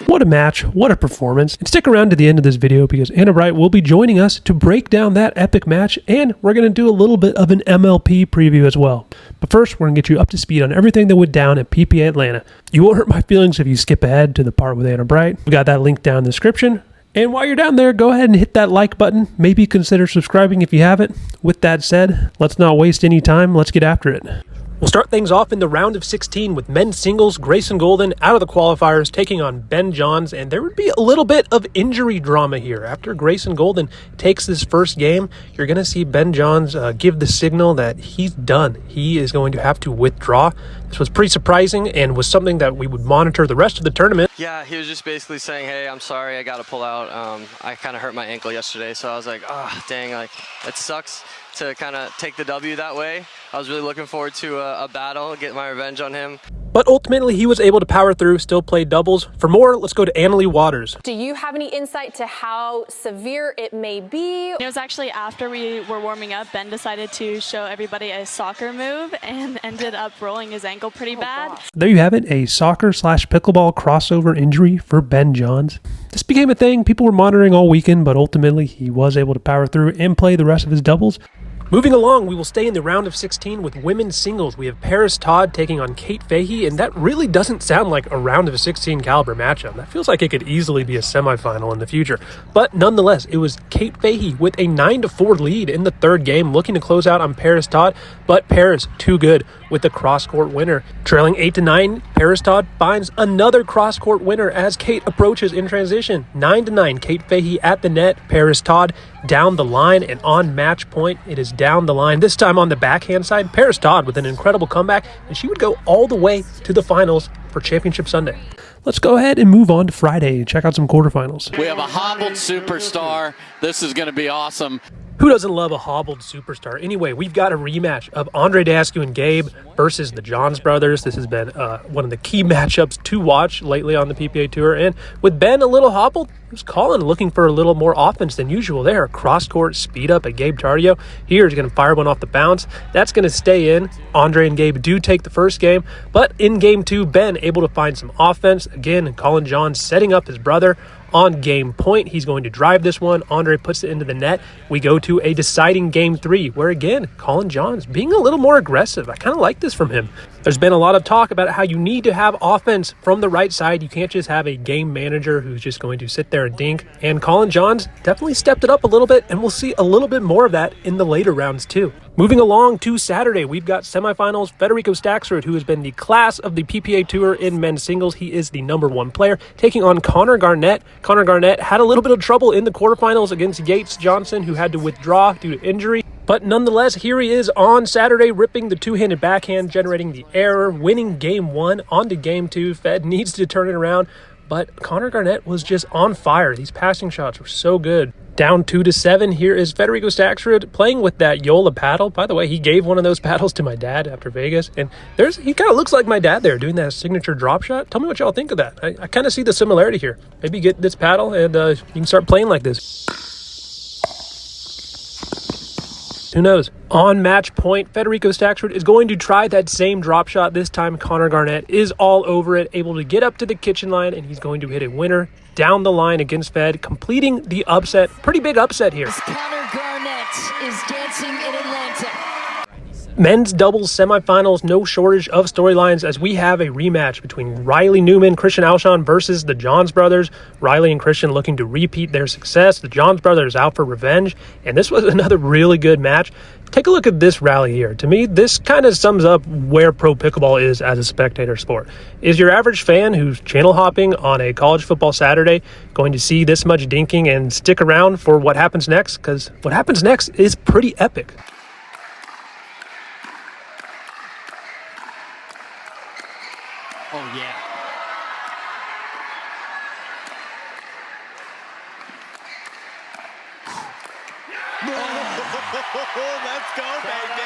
What a match, what a performance. And stick around to the end of this video because Anna Bright will be joining us to break down that epic match, and we're going to do a little bit of an MLP preview as well. But first, we're going to get you up to speed on everything that went down at PPA Atlanta. You won't hurt my feelings if you skip ahead to the part with Anna Bright. We got that link down in the description. And while you're down there, go ahead and hit that like button. Maybe consider subscribing if you haven't. With that said, let's not waste any time. Let's get after it. We'll start things off in the round of 16 with men's singles. Grayson Golden out of the qualifiers taking on Ben Johns, and there would be a little bit of injury drama here. After Grayson Golden takes this first game, you're going to see Ben Johns give the signal that he's done. He is going to have to withdraw. This was pretty surprising and was something that we would monitor the rest of the tournament. Yeah, he was just basically saying, hey, I'm sorry, I got to pull out. I kind of hurt my ankle yesterday, so I was like, oh, dang, like, it sucks to kind of take the W that way. I was really looking forward to a battle, get my revenge on him. But ultimately, he was able to power through, still play doubles. For more, let's go to Annalie Waters. Do you have any insight to how severe it may be? It was actually after we were warming up, Ben decided to show everybody a soccer move and ended up rolling his ankle pretty bad. Gosh. There you have it, a soccer/pickleball crossover injury for Ben Johns. This became a thing people were monitoring all weekend, but ultimately he was able to power through and play the rest of his doubles. Moving along, we will stay in the round of 16 with women's singles. We have Paris Todd taking on Kate Fahey, and that really doesn't sound like a round of 16 caliber matchup. That feels like it could easily be a semifinal in the future. But nonetheless, it was Kate Fahey with a 9-4 lead in the third game, looking to close out on Paris Todd, but Paris too good with the cross-court winner. Trailing 8-9, Paris Todd finds another cross-court winner as Kate approaches in transition. 9-9, Kate Fahey at the net, Paris Todd down the line, and on match point, it is down the line. This time on the backhand side, Paris Todd with an incredible comeback, and she would go all the way to the finals for Championship Sunday. Let's go ahead and move on to Friday and check out some quarterfinals. We have a hobbled superstar. This is going to be awesome. Who doesn't love a hobbled superstar? Anyway, we've got a rematch of Andre Dascu and Gabe versus the Johns brothers. This has been one of the key matchups to watch lately on the PPA Tour. And with Ben a little hobbled, he was calling, looking for a little more offense than usual there. Cross-court speed up at Gabe Tardio. Here, he's going to fire one off the bounce. That's going to stay in. Andre and Gabe do take the first game. But in game two, Ben able to find some offense. Again, Colin Johns setting up his brother on game point. He's going to drive this one. Andre puts it into the net. We go to a deciding game three, where again, Colin Johns being a little more aggressive. I kind of like this from him. There's been a lot of talk about how you need to have offense from the right side. You can't just have a game manager who's just going to sit there and dink. And Colin Johns definitely stepped it up a little bit, and we'll see a little bit more of that in the later rounds too. Moving along to Saturday, we've got semifinals. Federico Staxrud, who has been the class of the PPA Tour in men's singles. He is the #1 player, taking on Connor Garnett. Connor Garnett had a little bit of trouble in the quarterfinals against Yates Johnson, who had to withdraw due to injury. But nonetheless, here he is on Saturday, ripping the two-handed backhand, generating the error, winning game one. On to game two. Fed needs to turn it around, but Connor Garnett was just on fire. These passing shots were so good. Down 2-7, here is Federico Staxrud playing with that Yola paddle. By the way, he gave one of those paddles to my dad after Vegas, and he kind of looks like my dad there doing that signature drop shot. Tell me what y'all think of that. I kind of see the similarity here. Maybe get this paddle and you can start playing like this. Who knows? On match point, Federico Staxrud is going to try that same drop shot. This time, Connor Garnett is all over it, able to get up to the kitchen line, and he's going to hit a winner down the line against Fed, completing the upset. Pretty big upset here. Connor Garnett is dancing in Atlanta. Men's doubles semifinals, no shortage of storylines as we have a rematch between Riley Newman, Christian Alshon versus the Johns brothers. Riley and Christian looking to repeat their success. The Johns brothers out for revenge, and this was another really good match. Take a look at this rally here. To me, this kind of sums up where pro pickleball is as a spectator sport. Is your average fan who's channel hopping on a college football Saturday going to see this much dinking and stick around for what happens next? Because what happens next is pretty epic. Oh, yeah. Let's go, baby.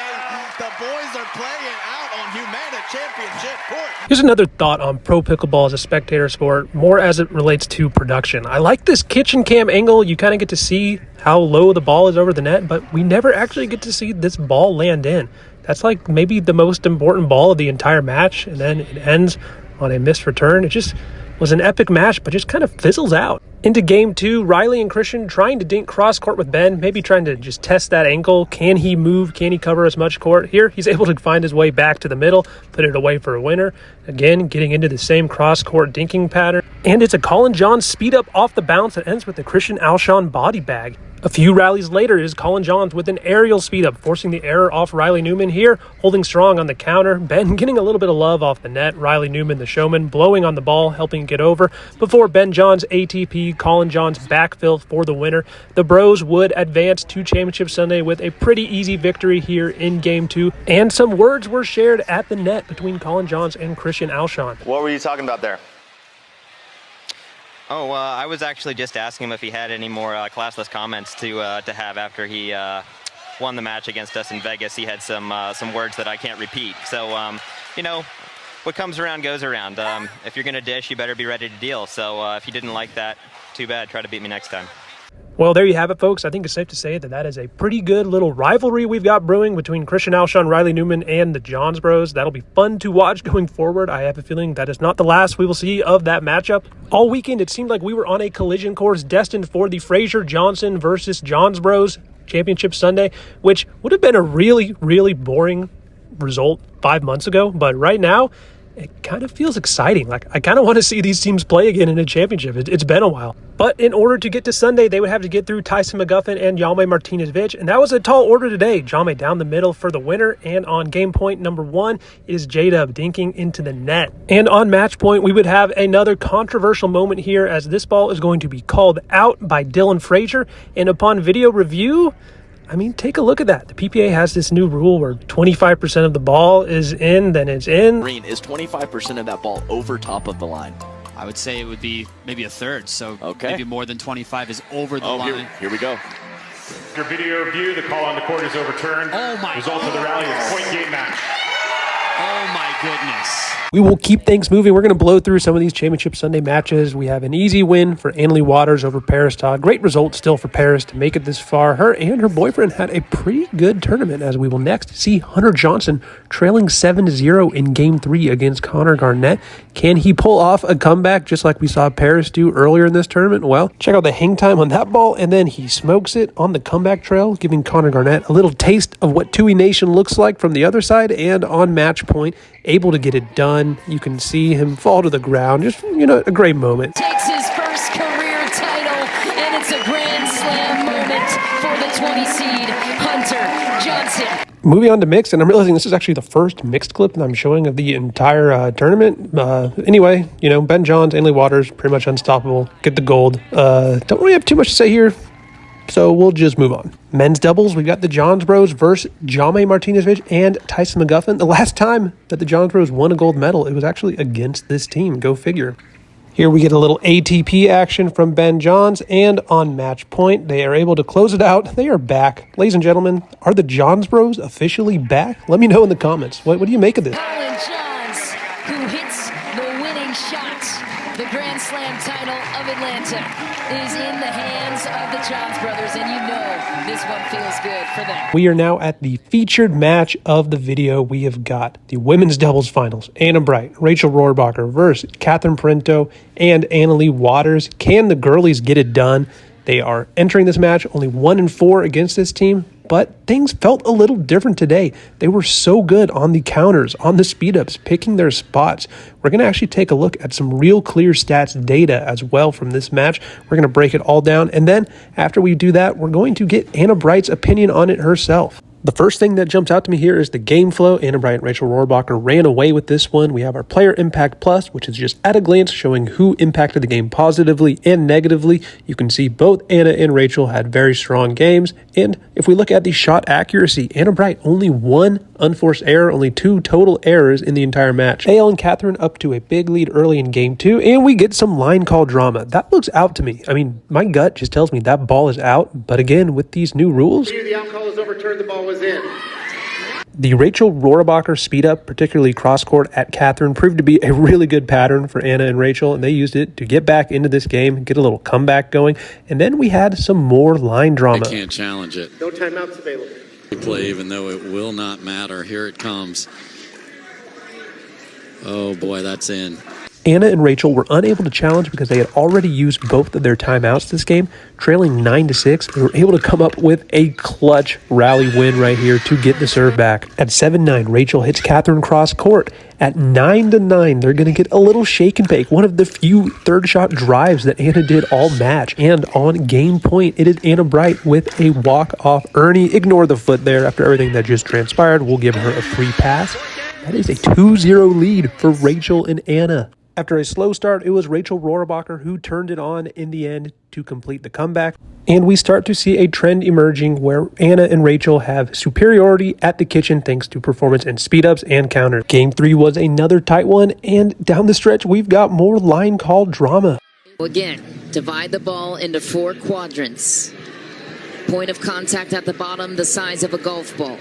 The boys are playing out on Humana Championship Court. Here's another thought on pro pickleball as a spectator sport, more as it relates to production. I like this kitchen cam angle. You kind of get to see how low the ball is over the net, but we never actually get to see this ball land in. That's like maybe the most important ball of the entire match, and then it ends on a missed return. It just was an epic match, but just kind of fizzles out. Into game 2, Riley and Christian trying to dink cross court with Ben, maybe trying to just test that ankle. Can he move? Can he cover as much court? Here, he's able to find his way back to the middle, put it away for a winner. Again, getting into the same cross court dinking pattern. And it's a Colin Johns speed up off the bounce that ends with the Christian Alshon body bag. A few rallies later is Colin Johns with an aerial speed up, forcing the error off Riley Newman here, holding strong on the counter. Ben getting a little bit of love off the net. Riley Newman, the showman, blowing on the ball, helping get over before Ben Johns ATP, Colin Johns backfill for the winner. The Bros would advance to Championship Sunday with a pretty easy victory here in game 2. And some words were shared at the net between Colin Johns and Christian Alshon. What were you talking about there? Oh, I was actually just asking him if he had any more classless comments to have after he won the match against us in Vegas. He had some words that I can't repeat. So, you know, what comes around goes around. If you're going to dish, you better be ready to deal. So if you didn't like that, too bad. Try to beat me next time. Well, there you have it, folks. I think it's safe to say that that is a pretty good little rivalry we've got brewing between Christian Alshon, Riley Newman, and the Johns Bros. That'll be fun to watch going forward. I have a feeling that is not the last we will see of that matchup. All weekend, it seemed like we were on a collision course destined for the Frazier-Johnson versus Johns Bros Championship Sunday, which would have been a really, really boring result 5 months ago. But right now, it kind of feels exciting. Like, I kind of want to see these teams play again in a championship. It's been a while. But in order to get to Sunday, they would have to get through Tyson McGuffin and Jaume Martinez-Vich, and that was a tall order today. Jaume down the middle for the winner, and on game point number 1 is J-Dub dinking into the net. And on match point, we would have another controversial moment here, as this ball is going to be called out by Dylan Frazier, and upon video review, I mean, take a look at that. The PPA has this new rule where 25% of the ball is in, then it's in. Green, is 25% of that ball over top of the line? I would say it would be maybe a third, so maybe more than 25 is over the line. Here we go. Your video review, the call on the court is overturned. Oh my! Result of the rally is point game match. Oh my goodness. We will keep things moving. We're going to blow through some of these Championship Sunday matches. We have an easy win for Annalie Waters over Paris Todd. Great result still for Paris to make it this far. Her and her boyfriend had a pretty good tournament, as we will next see Hunter Johnson trailing 7-0 in Game 3 against Connor Garnett. Can he pull off a comeback just like we saw Paris do earlier in this tournament? Well, check out the hang time on that ball, and then he smokes it on the comeback trail, giving Connor Garnett a little taste of what Tui Nation looks like from the other side, and on match point, able to get it done. You can see him fall to the ground. Just, you know, a great moment. Takes his first career title, and it's a Grand Slam moment for the 20 seed Hunter Johnson. Moving on to mixed, and I'm realizing this is actually the first mixed clip that I'm showing of the entire tournament. Anyway, you know, Ben Johns, Annalie Waters, pretty much unstoppable. Get the gold. Don't really have too much to say here, so we'll just move on. Men's doubles, we've got the Johns Bros versus Jaume Martinez-Vich and Tyson McGuffin. The last time that the Johns Bros won a gold medal, it was actually against this team. Go figure. Here we get a little ATP action from Ben Johns, and on match point, they are able to close it out. They are back. Ladies and gentlemen, are the Johns Bros officially back? Let me know in the comments. What do you make of this? Colin Johns, who hits the winning shot. The Grand Slam title of Atlanta is in the hands of the Johns brothers, and you know this one feels good for them. We are now at the featured match of the video. We have got the women's doubles finals. Anna Bright, Rachel Rohrbacher versus Catherine Parento and Annalie Waters. Can the girlies get it done? They are entering this match only 1-4 against this team, but things felt a little different today. They were so good on the counters, on the speed-ups, picking their spots. We're going to actually take a look at some real clear stats data as well from this match. We're going to break it all down, and then after we do that, we're going to get Anna Bright's opinion on it herself. The first thing that jumps out to me here is the game flow. Anna Bright and Rachel Rohrbacher ran away with this one. We have our Player Impact Plus, which is just at a glance showing who impacted the game positively and negatively. You can see both Anna and Rachel had very strong games. And if we look at the shot accuracy, Anna Bright only 1 unforced error, only 2 total errors in the entire match. AL and Catherine up to a big lead early in game 2, and we get some line call drama. That looks out to me. I mean, my gut just tells me that ball is out. But again, with these new rules, the out call is overturned, the ball was in. The Rachel Rohrbacher speed up, particularly cross court at Catherine, proved to be a really good pattern for Anna and Rachel, and they used it to get back into this game, get a little comeback going, and then we had some more line drama. I can't challenge it. No timeouts available. Play, even though it will not matter. Here it comes. Oh boy, that's in. Anna and Rachel were unable to challenge because they had already used both of their timeouts this game, trailing 9-6. They were able to come up with a clutch rally win right here to get the serve back. At 7-9, Rachel hits Catherine cross court. At 9-9, they're going to get a little shake and bake, one of the few third shot drives that Anna did all match. And on game point, it is Anna Bright with a walk-off Ernie. Ignore the foot there after everything that just transpired. We'll give her a free pass. That is a 2-0 lead for Rachel and Anna. After a slow start, it was Rachel Rohrabacher who turned it on in the end to complete the comeback. And we start to see a trend emerging where Anna and Rachel have superiority at the kitchen thanks to performance and speed-ups and counters. Game 3 was another tight one, and down the stretch, we've got more line call drama. Again, divide the ball into 4 quadrants. Point of contact at the bottom, the size of a golf ball.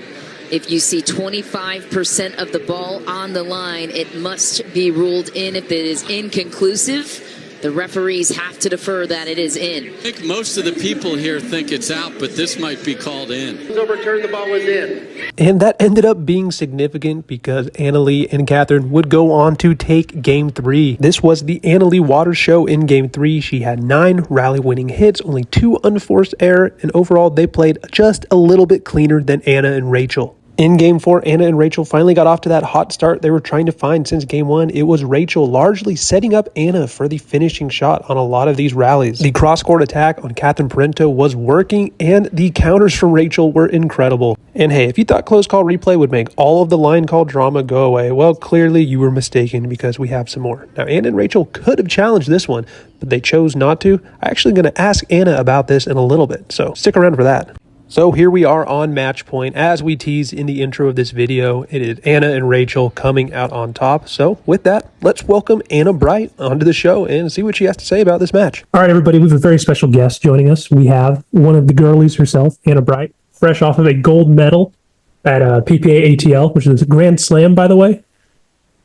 If you see 25% of the ball on the line, it must be ruled in. If it is inconclusive, the referees have to defer that it is in. I think most of the people here think it's out, but this might be called in. It was overturned, the ball was in. And that ended up being significant because Annalie and Catherine would go on to take Game 3. This was the Annalie Waters show in Game 3. She had 9 rally-winning hits, only 2 unforced error, and overall they played just a little bit cleaner than Anna and Rachel. In Game 4, Anna and Rachel finally got off to that hot start they were trying to find since Game 1. It was Rachel largely setting up Anna for the finishing shot on a lot of these rallies. The cross-court attack on Catherine Parento was working, and the counters from Rachel were incredible. And hey, if you thought close call replay would make all of the line call drama go away, well, clearly you were mistaken because we have some more. Now, Anna and Rachel could have challenged this one, but they chose not to. I'm actually going to ask Anna about this in a little bit, so stick around for that. So here we are on match point. As we teased in the intro of this video, it is Anna and Rachel coming out on top. So with that, let's welcome Anna Bright onto the show and see what she has to say about this match. All right, everybody, we have a very special guest joining us. We have one of the girlies herself, Anna Bright, fresh off of a gold medal at PPA ATL, which is a grand slam, by the way.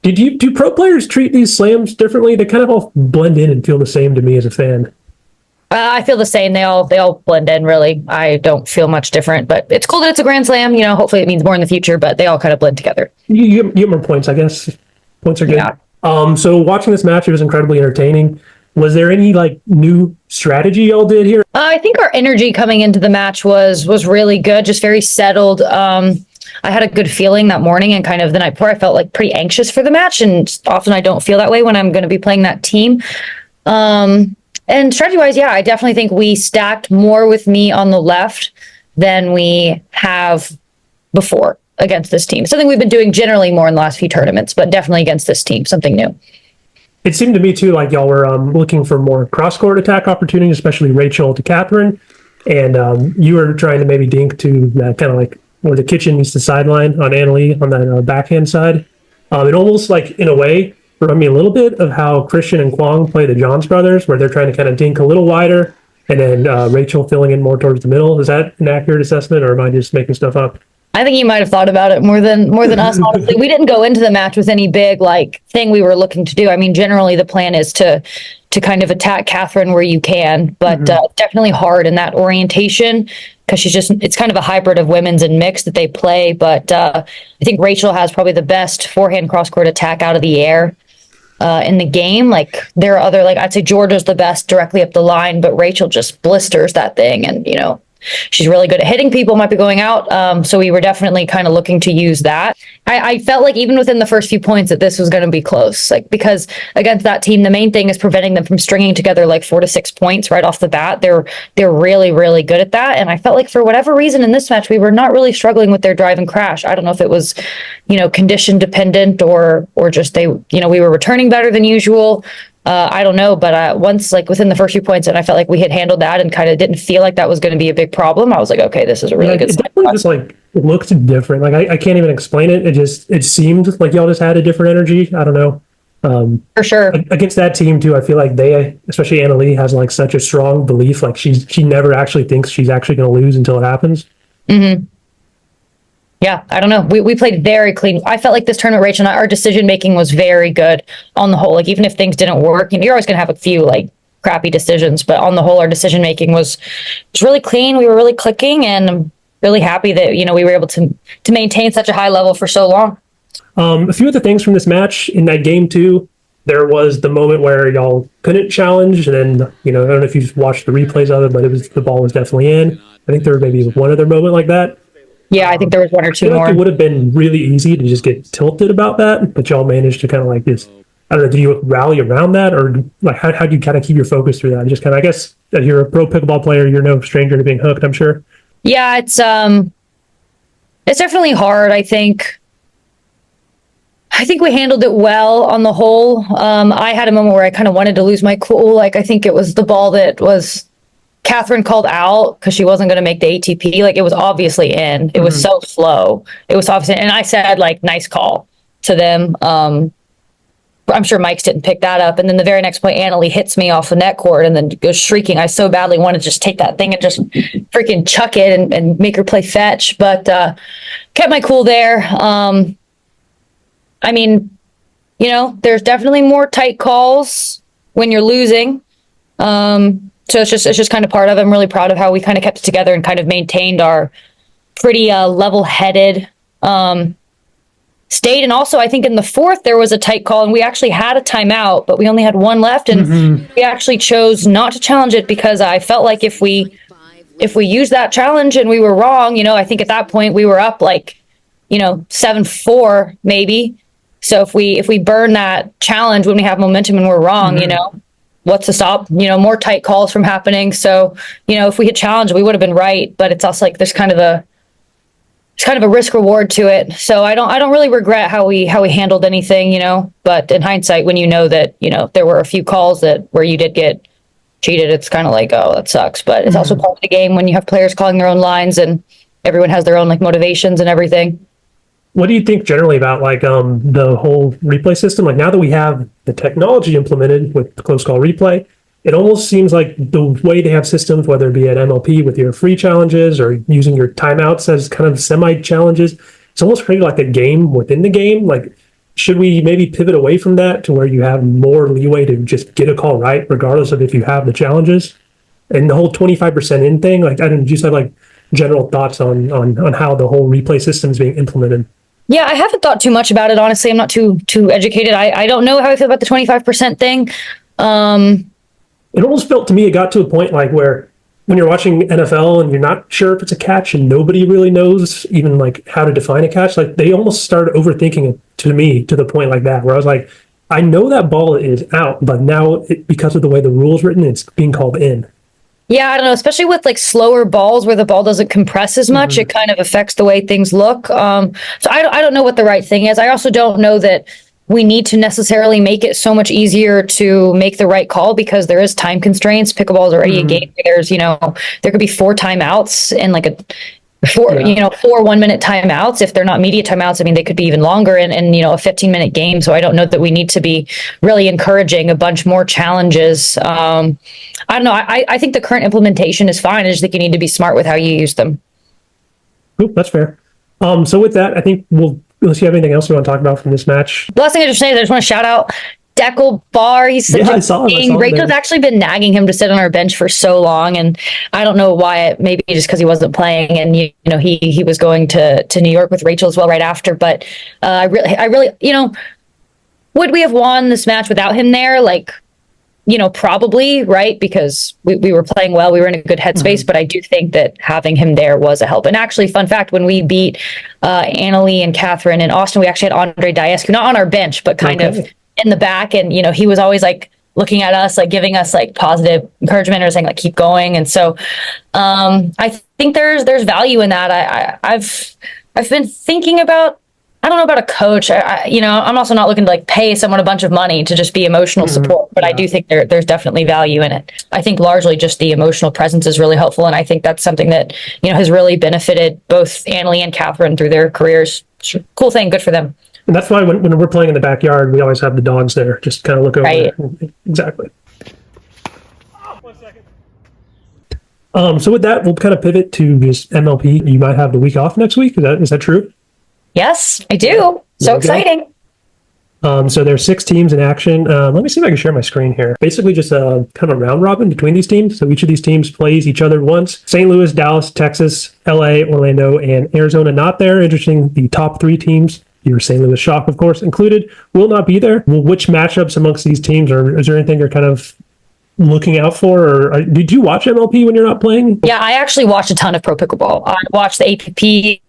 Do pro players treat these slams differently? They kind of all blend in and feel the same to me as a fan. I feel the same. They all blend in, really. I don't feel much different, but it's cool that it's a Grand Slam. You know, hopefully it means more in the future, but they all kind of blend together. You get more points, I guess. Points are good. Yeah. So watching this match, it was incredibly entertaining. Was there any new strategy y'all did here? I think our energy coming into the match was really good, just very settled. I had a good feeling that morning, and kind of the night before, I felt pretty anxious for the match, and often I don't feel that way when I'm going to be playing that team. And strategy-wise, yeah, I definitely think we stacked more with me on the left than we have before against this team. Something we've been doing generally more in the last few tournaments, but definitely against this team, something new. It seemed to me, too, like y'all were looking for more cross-court attack opportunities, especially Rachel to Catherine. And you were trying to maybe dink to that kind of where the kitchen meets the sideline on Annalie on that backhand side. It almost, in a way, remind me a little bit of how Christian and Kwong play the Johns brothers, where they're trying to kind of dink a little wider, and then Rachel filling in more towards the middle. Is that an accurate assessment, or am I just making stuff up? I think you might have thought about it more than us, honestly. We didn't go into the match with any big thing we were looking to do. I mean, generally the plan is to kind of attack Catherine where you can, but definitely hard in that orientation, because it's kind of a hybrid of women's and mixed that they play. But I think Rachel has probably the best forehand cross-court attack out of the air in the game. There are other, I'd say Georgia's the best directly up the line, but Rachel just blisters that thing, and she's really good at hitting people, might be going out. So we were definitely kind of looking to use that. I felt like even within the first few points that this was going to be close, because against that team, the main thing is preventing them from stringing together 4 to 6 points right off the bat. They're really, really good at that. And I felt like for whatever reason in this match, we were not really struggling with their drive and crash. I don't know if it was, condition dependent or just we were returning better than usual. I don't know, but once within the first few points, and I felt like we had handled that and kind of didn't feel like that was going to be a big problem. I was like, okay, this is a really good. It definitely just looked different. I can't even explain it. It seemed like y'all just had a different energy. I don't know. For sure. Against that team too, I feel like they, especially Annalie, has such a strong belief. She never actually thinks she's actually going to lose until it happens. Mm-hmm. Yeah, I don't know. We played very clean. I felt like this tournament, Rachel and I, our decision-making was very good on the whole. Even if things didn't work, you're always going to have a few, crappy decisions. But on the whole, our decision-making was really clean. We were really clicking, and I'm really happy that, we were able to maintain such a high level for so long. A few other things from this match in that game, too. there was the moment where y'all couldn't challenge, and then, I don't know if you've watched the replays of it, but the ball was definitely in. I think there was maybe one other moment like that. Yeah, I think there was one or two I feel more. like it would have been really easy to just get tilted about that, but y'all managed to kind of like just, I don't know, do you rally around that, or like how do you kind of keep your focus through that? Just kind of, I guess, as you're a pro pickleball player, you're no stranger to being hooked, I'm sure. Yeah, it's definitely hard. I think we handled it well on the whole. I had a moment where I kind of wanted to lose my cool. Like, I think it was the ball that was Catherine called out because she wasn't going to make the ATP. Like, it was obviously in. It was so slow. It was obviously, and I said, like, nice call to them. I'm sure Mike's didn't pick that up. And then the very next point, Annalie hits me off the net cord and then goes shrieking. I so badly want to just take that thing and just freaking chuck it and make her play fetch. But kept my cool there. I mean, there's definitely more tight calls when you're losing. So it's just kind of part of it. I'm really proud of how we kind of kept it together and kind of maintained our pretty level-headed state. And also, I think in the fourth, there was a tight call, and we actually had a timeout, but we only had one left, and we actually chose not to challenge it because I felt like if we used that challenge and we were wrong, I think at that point we were up like, 7-4 maybe. So if we burn that challenge when we have momentum and we're wrong, what's to stop, more tight calls from happening. So, if we had challenged, we would have been right, but it's also like there's kind of a risk reward to it. So I don't really regret how we handled anything, but in hindsight, when that, there were a few calls where you did get cheated, it's kind of like, oh, that sucks. But it's also part of the game when you have players calling their own lines and everyone has their own like motivations and everything. What do you think generally about like the whole replay system? Like, now that we have the technology implemented with the close call replay, it almost seems like the way they have systems, whether it be at MLP with your free challenges or using your timeouts as kind of semi challenges, it's almost created like a game within the game. Like, should we maybe pivot away from that to where you have more leeway to just get a call right, regardless of if you have the challenges? And the whole 25% in thing, like, I don't just have like general thoughts on how the whole replay system is being implemented. Yeah, I haven't thought too much about it, honestly. I'm not too educated. I don't know how I feel about the 25% thing. It almost felt to me, it got to a point like where when you're watching NFL and you're not sure if it's a catch and nobody really knows even like how to define a catch, like they almost started overthinking it to me to the point like that, where I was like, I know that ball is out, but now because of the way the rule's written, it's being called in. Yeah, I don't know, especially with like slower balls where the ball doesn't compress as much, it kind of affects the way things look. So I don't know what the right thing is. I also don't know that we need to necessarily make it so much easier to make the right call because there is time constraints. Pickleball is already a game where there's, there could be 4 timeouts in like a 4 1-minute timeouts. If they're not media timeouts, I mean, they could be even longer in a 15-minute game. So I don't know that we need to be really encouraging a bunch more challenges. I don't know. I think the current implementation is fine. I just think you need to be smart with how you use them. Oop, that's fair. So with that, I think unless you have anything else you want to talk about from this match. The last thing I just say is I just want to shout out Dekel Bar. He's such a king. Rachel's actually been nagging him to sit on our bench for so long, and I don't know why. Maybe just because he wasn't playing, and he was going to New York with Rachel as well right after. But I really, would we have won this match without him there? Like, probably, right? Because we were playing well, we were in a good headspace, but I do think that having him there was a help. And actually, fun fact, when we beat Annalie and Catherine in Austin, we actually had Andre Diescu, not on our bench, but kind of in the back. And, he was always like looking at us, like giving us like positive encouragement or saying like, keep going. And so I think there's value in that. I've been thinking about, I don't know about a coach. I'm also not looking to like pay someone a bunch of money to just be emotional support, but I do think there's definitely value in it. I think largely just the emotional presence is really helpful, and I think that's something that has really benefited both Annalie and Catherine through their careers. Cool thing, good for them. And that's why when we're playing in the backyard, we always have the dogs there, just kind of look over. Right. Exactly. So with that, we'll kind of pivot to just MLP. You might have the week off next week. Is that true? Yes, I do. So exciting. So there's 6 teams in action. Let me see if I can share my screen here. Basically just kind of a round robin between these teams. So each of these teams plays each other once. St. Louis, Dallas, Texas, LA, Orlando, and Arizona not there. Interesting, the top 3 teams your St. Louis Shock, of course, included, will not be there. Well, which matchups amongst these teams, or is there anything you're kind of looking out for? Or did you watch MLP when you're not playing? Yeah, I actually watched a ton of pro pickleball. I watched the APP.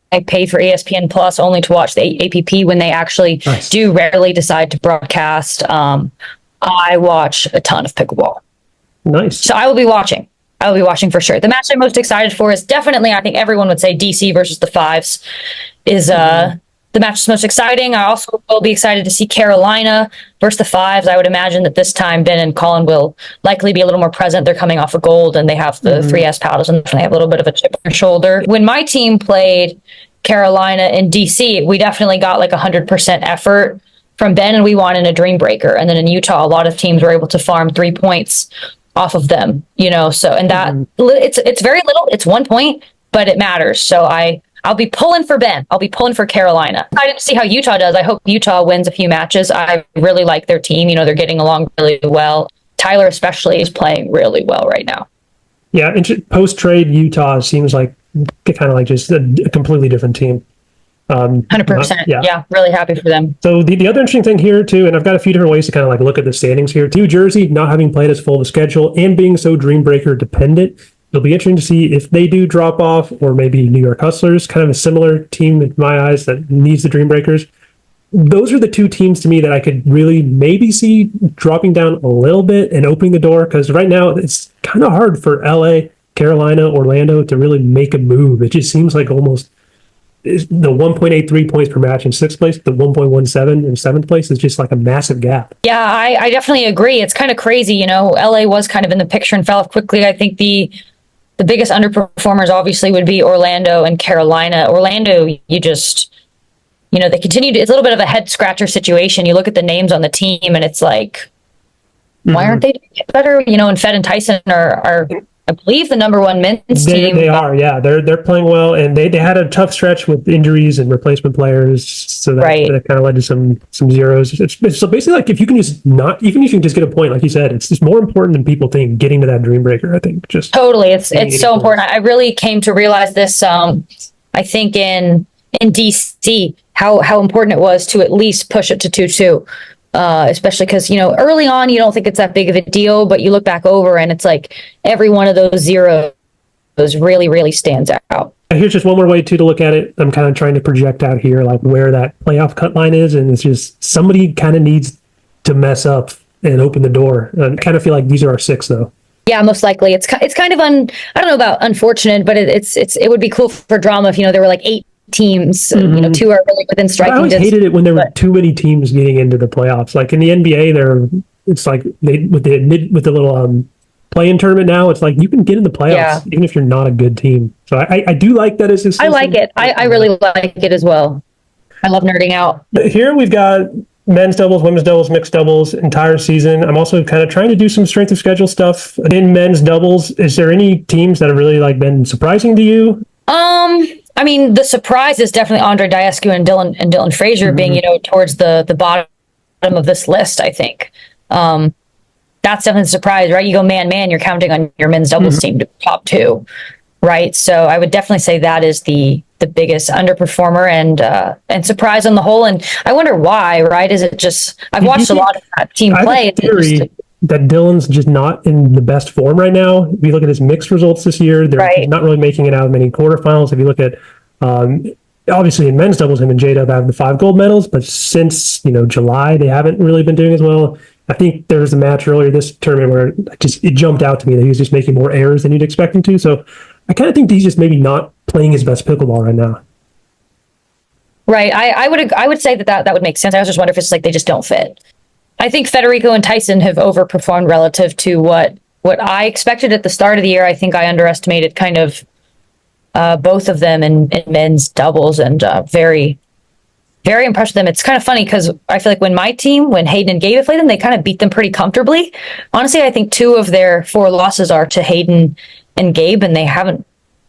I paid for ESPN Plus only to watch the APP when they actually do rarely decide to broadcast. I watch a ton of pickleball. Nice. So I will be watching. I will be watching for sure. The match I'm most excited for is definitely, I think everyone would say DC versus the Fives is the match that's most exciting. I also will be excited to see Carolina versus the Fives. I would imagine that this time Ben and Colin will likely be a little more present. They're coming off of gold and they have the 3S paddles and they have a little bit of a chip on their shoulder. When my team played Carolina and DC, we definitely got like 100% effort from Ben and we won in a dream breaker. And then in Utah, a lot of teams were able to farm 3 points off of them, so, and that it's very little, it's 1 point, but it matters. So I'll be pulling for Ben. I'll be pulling for Carolina. I didn't see how Utah does. I hope Utah wins a few matches. I really like their team. They're getting along really well. Tyler especially is playing really well right now. Yeah, and post-trade Utah seems like kind of like just a completely different team. 100%. Yeah, really happy for them. So the other interesting thing here too, and I've got a few different ways to kind of like look at the standings here. New Jersey not having played as full of a schedule and being so Dream Breaker dependent. It'll be interesting to see if they do drop off, or maybe New York Hustlers, kind of a similar team in my eyes that needs the Dream Breakers. Those are the two teams to me that I could really maybe see dropping down a little bit and opening the door, because right now it's kind of hard for LA, Carolina, Orlando to really make a move. It just seems like almost the 1.83 points per match in sixth place, the 1.17 in seventh place is just like a massive gap. Yeah, I definitely agree. It's kind of crazy. LA was kind of in the picture and fell off quickly. I think the biggest underperformers obviously would be Orlando and Carolina. Orlando, they continue to, it's a little bit of a head scratcher situation. You look at the names on the team and it's like, why aren't they doing it better? And Fed and Tyson are I believe the number one men's team. They are, yeah. They're playing well, and they had a tough stretch with injuries and replacement players, so that kind of led to some zeros. So basically, like if you can just even if you can just get a point, like you said, it's just more important than people think getting to that Dream Breaker. I think just totally, it's so important. I really came to realize this. I think in DC how important it was to at least push it to 2-2. Especially because, early on, you don't think it's that big of a deal, but you look back over and it's like every one of those zeros really, really stands out. Here's just one more way to look at it. I'm kind of trying to project out here, like where that playoff cut line is. And it's just somebody kind of needs to mess up and open the door. I kind of feel like these are our 6, though. Yeah, most likely. It's kind of I don't know about unfortunate, but it would be cool for drama if, there were like 8 teams, 2 are really within striking distance. I always hated it when there were too many teams getting into the playoffs. Like in the NBA, it's like with the little play-in tournament now. It's like you can get in the playoffs even if you're not a good team. So I do like that. I like it. I really like it as well. I love nerding out. Here we've got men's doubles, women's doubles, mixed doubles, entire season. I'm also kind of trying to do some strength of schedule stuff in men's doubles. Is there any teams that have really been surprising to you? I mean, the surprise is definitely Andre Diescu and Dylan Frazier being, towards the bottom of this list, I think. That's definitely a surprise, right? You go man, you're counting on your men's doubles team to top 2, right? So I would definitely say that is the biggest underperformer and surprise on the whole. And I wonder why, right? Is it just, I've watched a lot of that team play. I have a theory that Dylan's just not in the best form right now. If you look at his mixed results this year, they're not really making it out of many quarterfinals. If you look at, obviously in men's doubles, him and J-Dub have the 5 gold medals, but since, July, they haven't really been doing as well. I think there was a match earlier this tournament where it jumped out to me that he was just making more errors than you'd expect him to. So I kind of think he's just maybe not playing his best pickleball right now. Right. I would say that would make sense. I was just wondering if it's like they just don't fit. I think Federico and Tyson have overperformed relative to what I expected at the start of the year. I think I underestimated kind of both of them in men's doubles, and very, very impressed with them. It's kind of funny because I feel like when Hayden and Gabe played them, they kind of beat them pretty comfortably. Honestly, I think 2 of their 4 losses are to Hayden and Gabe, and they haven't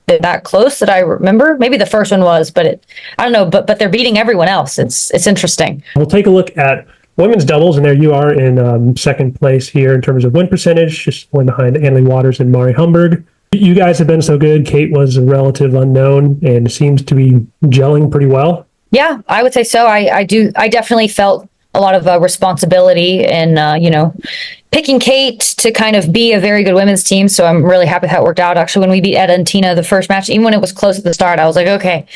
been that close that I remember. Maybe the first one was, but I don't know. But they're beating everyone else. It's interesting. We'll take a look at women's doubles, and there you are in second place here in terms of win percentage, just one behind Annalie Waters and Mari Humberg. You guys have been so good. Kate was a relative unknown and seems to be gelling pretty well. Yeah, I would say so. I definitely felt a lot of responsibility in, picking Kate to kind of be a very good women's team. So I'm really happy how it worked out. Actually, when we beat Etta and Tina the first match, even when it was close at the start, I was like, okay,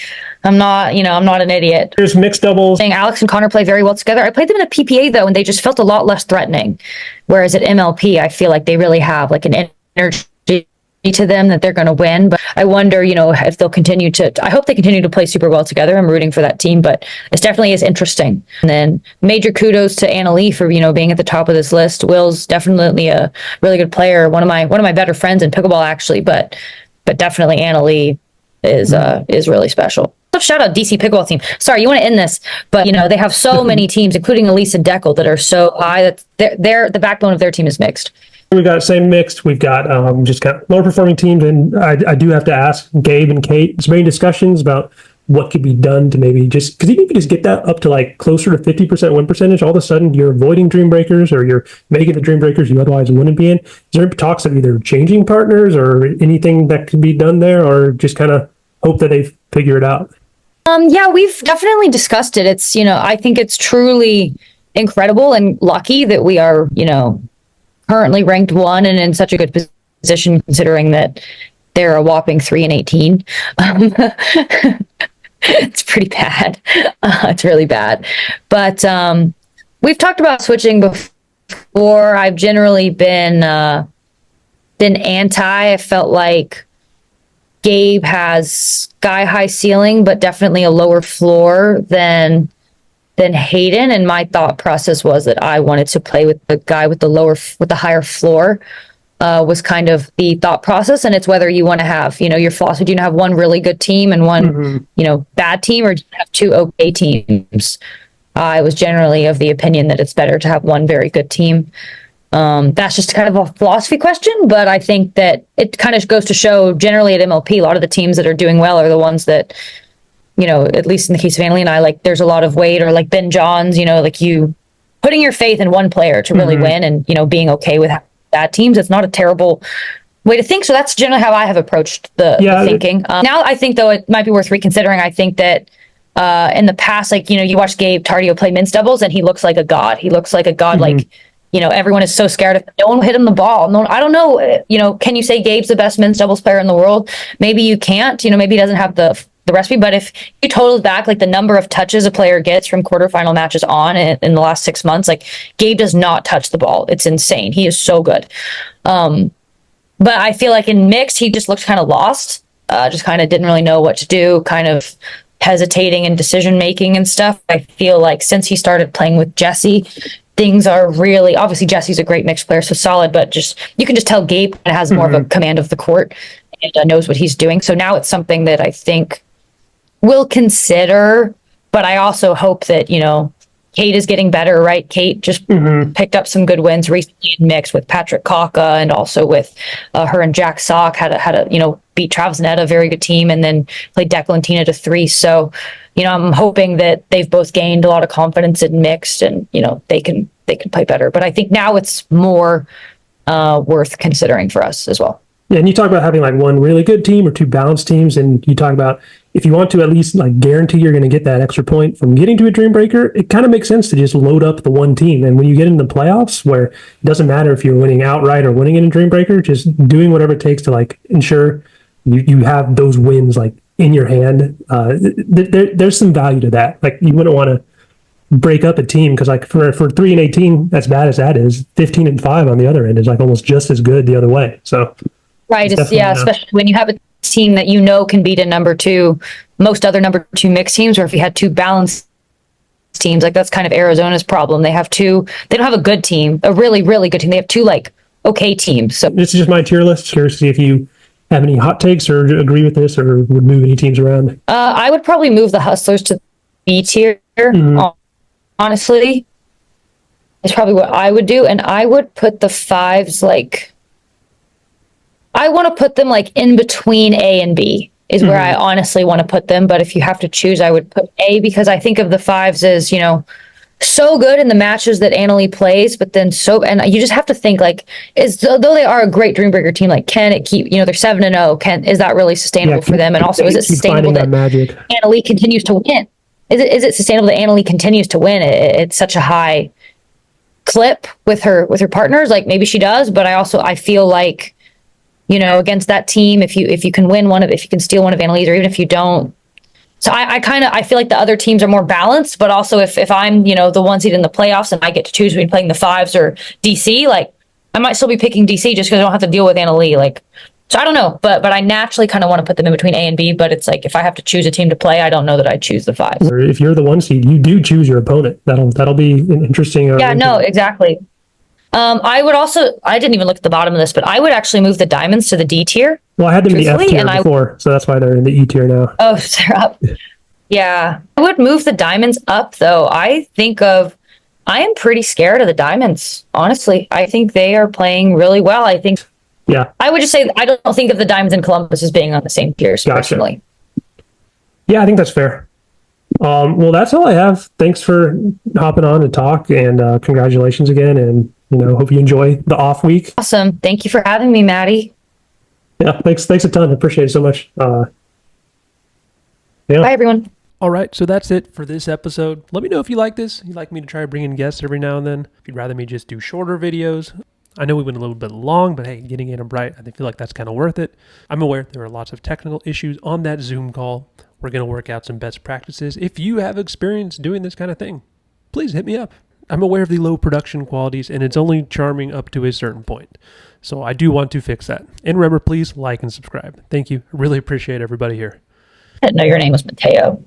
I'm not an idiot. There's mixed doubles. Alex and Connor play very well together. I played them in a PPA though, and they just felt a lot less threatening. Whereas at MLP, I feel like they really have like an energy to them that they're going to win. But I wonder, if they'll continue to, I hope they continue to play super well together. I'm rooting for that team, but it definitely is interesting. And then major kudos to Anna Lee for, being at the top of this list. Will's definitely a really good player. One of my better friends in pickleball actually, but definitely Anna Lee is really special. Shout out DC pickleball team. Sorry, you want to end this, but they have so many teams, including Elise and Dekel, that are so high that they're the backbone of their team is mixed. We've got same mixed. We've got just got lower performing teams, and I do have to ask Gabe and Kate. There's many discussions about what could be done to maybe just because even if you just get that up to like closer to 50% win percentage, all of a sudden you're avoiding dream breakers or you're making the dream breakers you otherwise wouldn't be in. Is there talks of either changing partners or anything that could be done there, or just kind of hope that they figure it out? Yeah, we've definitely discussed it. It's I think it's truly incredible and lucky that we are currently ranked 1 and in such a good position considering that they're a whopping 3-18. It's pretty bad. It's really bad. But we've talked about switching before. I've generally been anti. I felt like Gabe has sky-high ceiling, but definitely a lower floor than Hayden, and my thought process was that I wanted to play with the guy with the higher floor. Was kind of the thought process, and it's whether you want to have your philosophy. Do you have one really good team and one bad team, or do you have 2 okay teams? I was generally of the opinion that it's better to have one very good team. That's just kind of a philosophy question, but I think that it kind of goes to show generally at MLP, a lot of the teams that are doing well are the ones that, at least in the case of Annalie and I, like there's a lot of weight, or like Ben Johns, like you putting your faith in one player to really win and, being okay with bad teams. It's not a terrible way to think. So that's generally how I have approached the thinking. Now I think though it might be worth reconsidering. I think that in the past, like, you watch Gabe Tardio play men's doubles and he looks like a god. He looks like a god, like, everyone is so scared of no one will hit him the ball. No, I don't know. Can you say Gabe's the best men's doubles player in the world? Maybe you can't. Maybe he doesn't have the recipe. But if you total back, like the number of touches a player gets from quarterfinal matches on in the last 6 months, like Gabe does not touch the ball. It's insane. He is so good. But I feel like in mixed, he just looked kind of lost. Just kind of didn't really know what to do. Kind of hesitating in decision making and stuff. I feel like since he started playing with Jessie, things are really, obviously Jessie's a great mixed player, so solid, but just you can just tell Gabe has more of a command of the court and knows what he's doing. So now it's something that I think we'll consider, but I also hope that, Kate is getting better, right? Kate just picked up some good wins recently in mixed with Patrick Kaka, and also with her and Jack Sock had a beat Travis and Etta, a very good team, and then played Dekel and Tina to 3. So, I'm hoping that they've both gained a lot of confidence in mixed, and they can play better. But I think now it's more worth considering for us as well. Yeah, and you talk about having like one really good team or 2 balanced teams, and you talk about if you want to at least like guarantee you're going to get that extra point from getting to a dream breaker, it kind of makes sense to just load up the one team. And when you get into the playoffs, where it doesn't matter if you're winning outright or winning in a dream breaker, just doing whatever it takes to like ensure you have those wins like in your hand. There's some value to that. Like you wouldn't want to break up a team because like for 3-18, as bad as that is, 15-5 on the other end is like almost just as good the other way. So. Right. Especially when you have a team that can beat a number 2, most other number 2 mixed teams, or if you had 2 balanced teams, like that's kind of Arizona's problem. They don't have a good team, a really, really good team. They have 2 like okay teams. So this is just my tier list. Curious to see if you have any hot takes or agree with this or would move any teams around. I would probably move the Hustlers to B tier. Honestly, is probably what I would do. And I would put the 5s like, I want to put them like in between A and B is where I honestly want to put them. But if you have to choose, I would put A, because I think of the 5s as, so good in the matches that Annalie plays, but then and you just have to think like, though they are a great Dreambreaker team, like can it keep, they're 7-0, is that really sustainable for them? And also, is it sustainable that Annalie continues to win? is it sustainable that Anna Leigh continues to win? It's such a high clip with her partners. Like maybe she does, but I feel like, you know, against that team, if you can if you can steal one of Anna Leigh's, or even if you don't. So I feel like the other teams are more balanced, but also if I'm, you know, the one seed in the playoffs and I get to choose between playing the Fives or DC, like I might still be picking DC just because I don't have to deal with Anna Leigh. Like, so I don't know, but I naturally kind of want to put them in between A and B, but it's like if I have to choose a team to play, I don't know that I'd choose the Fives. Or if you're the one seed, you do choose your opponent. That'll be an interesting. Yeah, no, exactly. I didn't even look at the bottom of this, but I would actually move the Diamonds to the D tier. Well, I had them in the F tier before, so that's why they're in the E tier now. Oh, they're up. Yeah. I would move the Diamonds up, though. I am pretty scared of the Diamonds, honestly. I think they are playing really well. I would just say I don't think of the Diamonds and Columbus as being on the same tiers, personally. Yeah, I think that's fair. Well, that's all I have. Thanks for hopping on to talk, and congratulations again, and you know, hope you enjoy the off week. Awesome. Thank you for having me, Matty. Yeah, thanks a ton. I appreciate it so much. Bye, everyone. All right, so that's it for this episode. Let me know if you like this. You'd like me to try bringing guests every now and then. If you'd rather me just do shorter videos. I know we went a little bit long, but hey, getting Adam Bright, I feel like that's kind of worth it. I'm aware there are lots of technical issues on that Zoom call. We're going to work out some best practices. If you have experience doing this kind of thing, please hit me up. I'm aware of the low production qualities, and it's only charming up to a certain point. So I do want to fix that. And remember, please like and subscribe. Thank you. I really appreciate everybody here. I didn't know your name was Mateo.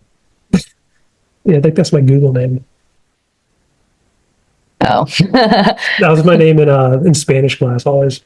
Yeah, I think that's my Google name. Oh. That was my name in Spanish class always.